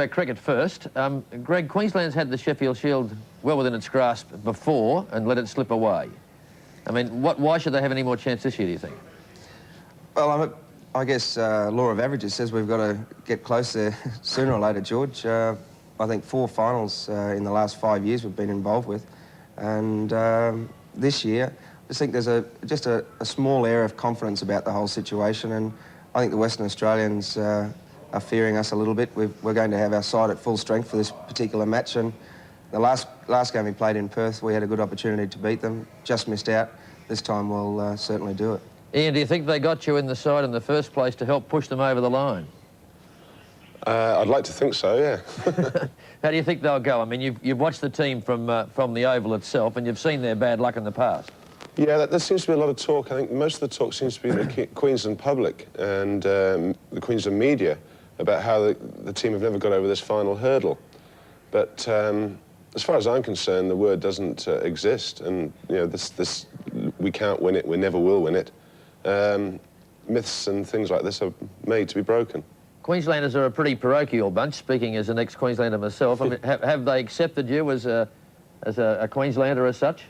about cricket first. Greg, Queensland's had the Sheffield Shield well within its grasp before and let it slip away. I mean, why should they have any more chance this year, do you think? Well, I guess law of averages says we've got to get close there sooner or later, George. I think 4 finals in the last 5 years we've been involved with. And this year, I just think there's just a small air of confidence about the whole situation. And I think the Western Australians are fearing us a little bit. We're going to have our side at full strength for this particular match. And the last game we played in Perth, we had a good opportunity to beat them, just missed out. This time we'll certainly do it. Ian, do you think they got you in the side in the first place to help push them over the line? I'd like to think so, yeah. How do you think they'll go? I mean, you've watched the team from the Oval itself, and you've seen their bad luck in the past. Yeah, there seems to be a lot of talk. I think most of the talk seems to be the Queensland public and the Queensland media about how the team have never got over this final hurdle. But as far as I'm concerned, the word doesn't exist, and you know, this we can't win it, we never will win it. Myths and things like this are made to be broken. Queenslanders are a pretty parochial bunch, speaking as an ex-Queenslander myself. I mean, have they accepted you as a Queenslander as such?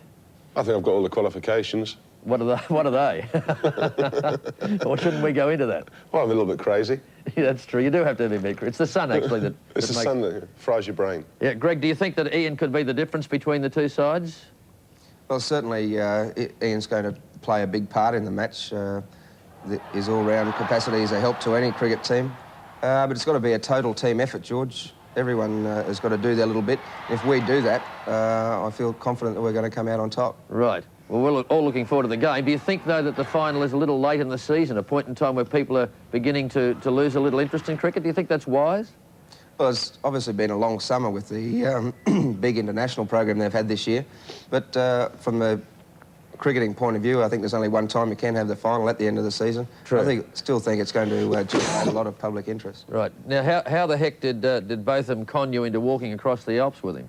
I think I've got all the qualifications. What are they? Or shouldn't we go into that? Well, I'm a little bit crazy. Yeah, that's true. You do have to be a bit crazy. It's the sun, actually, that It's the sun that fries your brain. Yeah, Greg, do you think that Ian could be the difference between the two sides? Well, certainly Ian's going to play a big part in the match. His all-round capacity is a help to any cricket team. But it's got to be a total team effort, George. Everyone has got to do their little bit. If we do that, I feel confident that we're going to come out on top. Right. Well, we're all looking forward to the game. Do you think, though, that the final is a little late in the season, a point in time where people are beginning to lose a little interest in cricket? Do you think that's wise? Well, it's obviously been a long summer with the big international program they've had this year. But from the cricketing point of view, I think there's only one time you can have the final at the end of the season. True. I still think it's going to generate a lot of public interest. Right. Now, how the heck did Botham con you into walking across the Alps with him?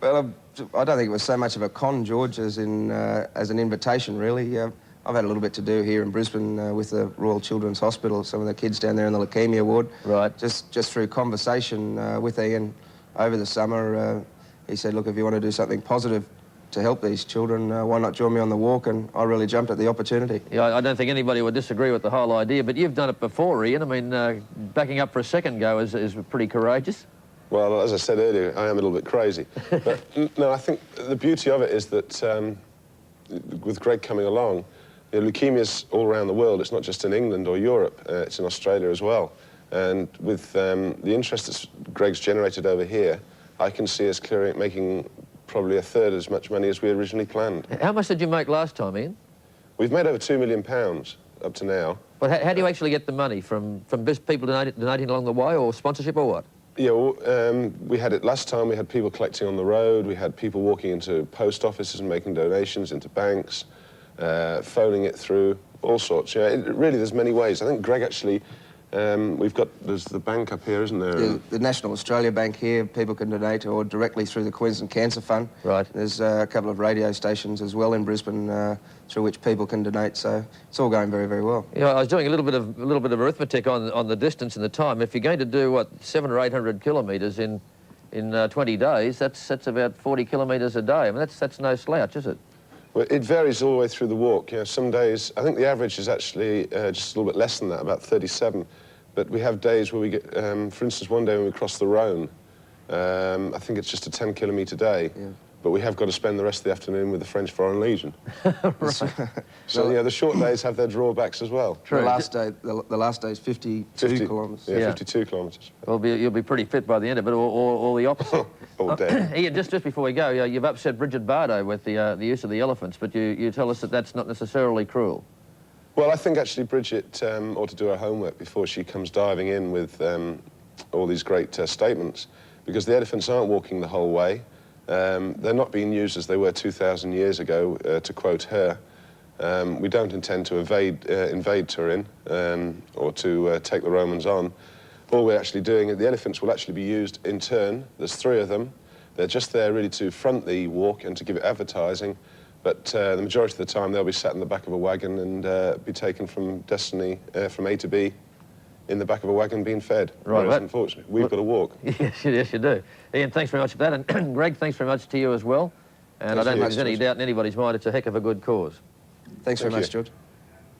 Well, I don't think it was so much of a con, George, as an invitation, really. I've had a little bit to do here in Brisbane with the Royal Children's Hospital, some of the kids down there in the leukaemia ward. Right. Just through conversation with Ian over the summer, he said, look, if you want to do something positive to help these children, why not join me on the walk? And I really jumped at the opportunity. Yeah, I don't think anybody would disagree with the whole idea, but you've done it before, Ian. I mean, backing up for a second go is pretty courageous. Well, as I said earlier, I am a little bit crazy. But no, I think the beauty of it is that with Greg coming along, you know, leukemia's all around the world. It's not just in England or Europe, it's in Australia as well. And with the interest that Greg's generated over here, I can see us making probably 1/3 as much money as we originally planned. How much did you make last time, Ian? We've made over £2 million up to now. Well, how do you actually get the money? From people donating along the way, or sponsorship, or what? Yeah, well, we had it last time. We had people collecting on the road. We had people walking into post offices and making donations into banks, phoning it through, all sorts. You know, really, there's many ways. I think Greg actually, there's the bank up here, isn't there? The National Australia Bank here, people can donate, or directly through the Queensland Cancer Fund. Right. There's a couple of radio stations as well in Brisbane through which people can donate, so it's all going very, very well. Yeah, I was doing a little bit of arithmetic on the distance and the time. If you're going to do, what, 700 or 800 kilometres in 20 days, that's about 40 kilometres a day. I mean, that's no slouch, is it? Well, it varies all the way through the walk. You know, some days, I think the average is actually just a little bit less than that, about 37. But we have days where we get, for instance, one day when we cross the Rhone, I think it's just a 10-kilometre day. Yeah. But we have got to spend the rest of the afternoon with the French Foreign Legion. Right. So, you know, the short days have their drawbacks as well. True. The last day is 52 kilometres. Yeah, 52 kilometres. Well, you'll be pretty fit by the end of it, or the opposite. All day. Ian, just before we go, you've upset Bridget Bardo with the use of the elephants, but you tell us that that's not necessarily cruel. Well, I think actually Bridget ought to do her homework before she comes diving in with all these great statements, because the elephants aren't walking the whole way. They're not being used as they were 2,000 years ago, to quote her. We don't intend to invade Turin or to take the Romans on. All we're actually doing, the elephants will actually be used in turn. There's 3 of them. They're just there really to front the walk and to give it advertising, but the majority of the time they'll be sat in the back of a wagon and be taken from from A to B in the back of a wagon being fed. Right, Whereas, unfortunately, we've got to walk. Yes, you do. Ian, thanks very much for that. And Greg, thanks very much to you as well. And I don't think there's any doubt in anybody's mind it's a heck of a good cause. Thanks very Thank much, you. George.